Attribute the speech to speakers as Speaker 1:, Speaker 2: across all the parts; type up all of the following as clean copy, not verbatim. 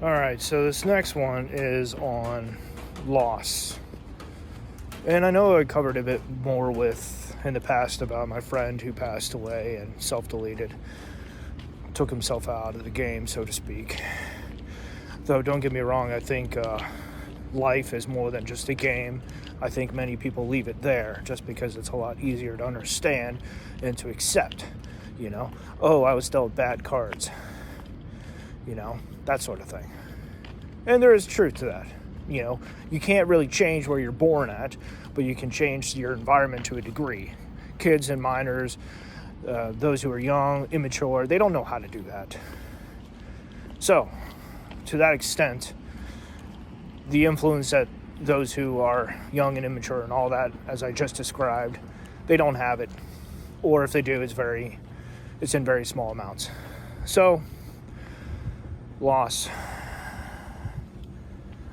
Speaker 1: All right, so this next one is on loss. And I know I covered a bit more with in the past about my friend who passed away and self-deleted, took himself out of the game, so to speak. Though, don't get me wrong, I think life is more than just a game. I think many people leave it there just because it's a lot easier to understand and to accept, Oh, I was dealt bad cards, that sort of thing. And there is truth to that. You can't really change where you're born at, but you can change your environment to a degree. Kids and minors, those who are young, immature, they don't know how to do that. So, to that extent, the influence that those who are young and immature and all that, as I just described, they don't have it. Or if they do, it's in very small amounts. So, loss.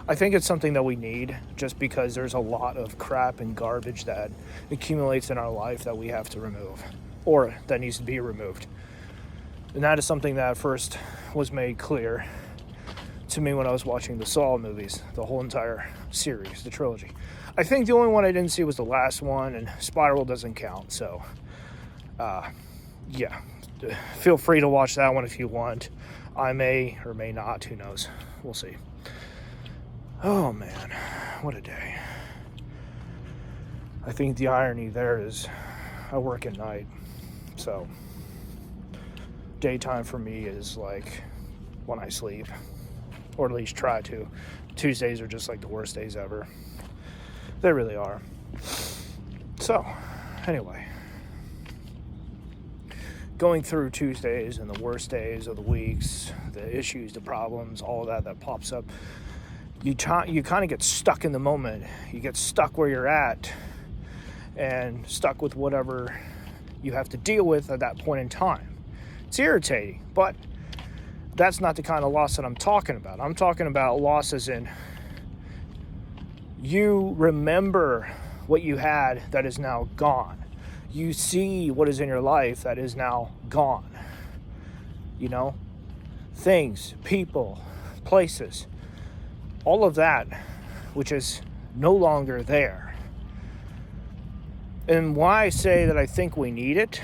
Speaker 1: I think it's something that we need just because there's a lot of crap and garbage that accumulates in our life that we have to remove, or that needs to be removed. And that is something that first was made clear to me when I was watching the Saw movies, the whole entire series, the trilogy. I think the only one I didn't see was the last one, and Spiral doesn't count, so yeah. Feel free to watch that one if you want. I may or may not, who knows. We'll see. Oh man, what a day. I think the irony there is I work at night, so daytime for me is like when I sleep, or at least try to. Tuesdays are just like the worst days ever. They really are. So, anyway, going through Tuesdays and the worst days of the weeks, the issues, the problems, all of that pops up, you kind of get stuck in the moment. You get stuck where you're at and stuck with whatever you have to deal with at that point in time. It's irritating, but that's not the kind of loss that I'm talking about. I'm talking about losses in you remember what you had that is now gone. You see what is in your life that is now gone. Things, people, places, all of that, which is no longer there. And why I say that I think we need it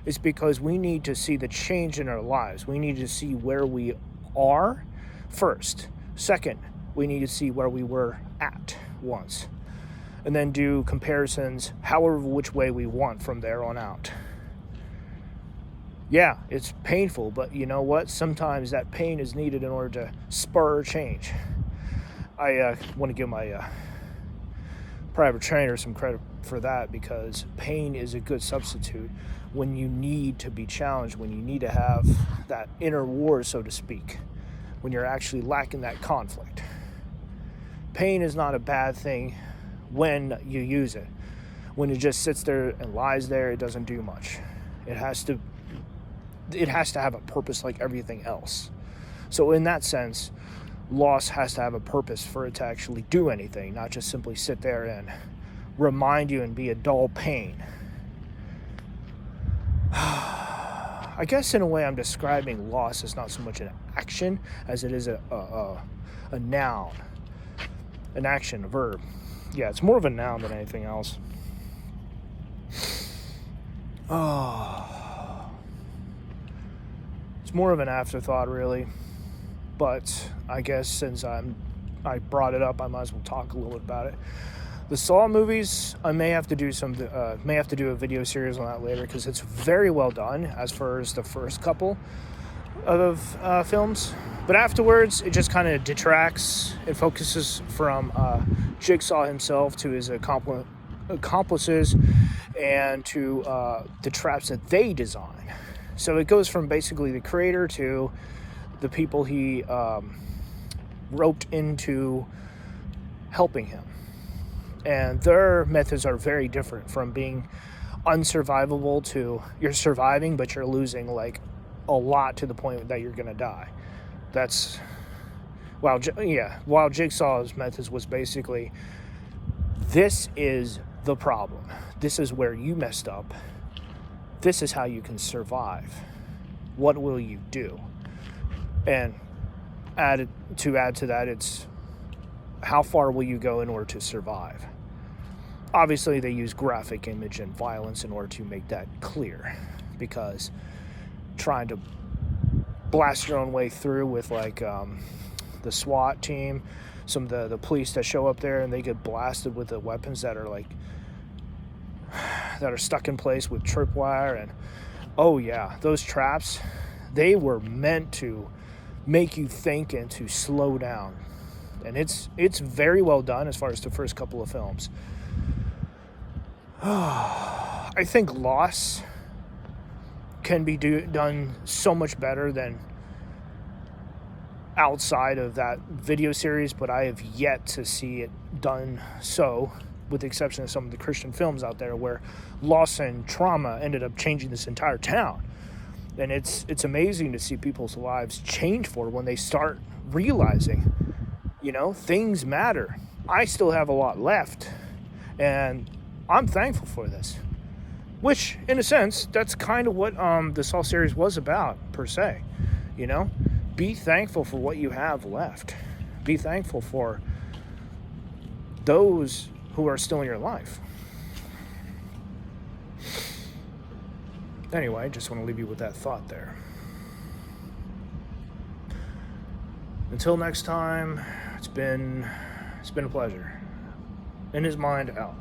Speaker 1: is because we need to see the change in our lives. We need to see where we are first. Second, we need to see where we were at once. And then do comparisons however which way we want from there on out. Yeah, it's painful, but you know what? Sometimes that pain is needed in order to spur change. I want to give my private trainer some credit for that, because pain is a good substitute when you need to be challenged, when you need to have that inner war, so to speak, when you're actually lacking that conflict. Pain is not a bad thing when you use it. When it just sits there and lies there, it doesn't do much. It has to have a purpose like everything else. So in that sense, loss has to have a purpose for it to actually do anything, not just simply sit there and remind you and be a dull pain. I guess in a way I'm describing loss as not so much an action as it is a noun, an action, a verb. Yeah, it's more of a noun than anything else. It's more of an afterthought, really. But I guess since I brought it up, I might as well talk a little bit about it. The Saw movies, I may have to do a video series on that later, because it's very well done as far as the first couple of films. But afterwards, it just kind of detracts. It focuses from Jigsaw himself to his accomplices and to the traps that they design. So it goes from basically the creator to the people he roped into helping him. And their methods are very different, from being unsurvivable to you're surviving, but you're losing like a lot to the point that you're going to die. That's while Jigsaw's methods was basically, this is the problem. This is where you messed up. This is how you can survive. What will you do? And add to that, it's how far will you go in order to survive? Obviously, they use graphic image and violence in order to make that clear, because trying to blast your own way through with like the SWAT team, some of the police that show up there, and they get blasted with the weapons that are stuck in place with tripwire, and oh yeah, those traps, they were meant to make you think and to slow down, and it's very well done as far as the first couple of films. I think Lost can be done so much better than outside of that video series, but I have yet to see it done so, with the exception of some of the Christian films out there where loss and trauma ended up changing this entire town. And it's amazing to see people's lives change for when they start realizing, things matter. I still have a lot left, and I'm thankful for this. Which, in a sense, that's kind of what the Saw series was about, per se. Be thankful for what you have left. Be thankful for those who are still in your life. Anyway, I just want to leave you with that thought there. Until next time, it's been a pleasure. In his mind, out.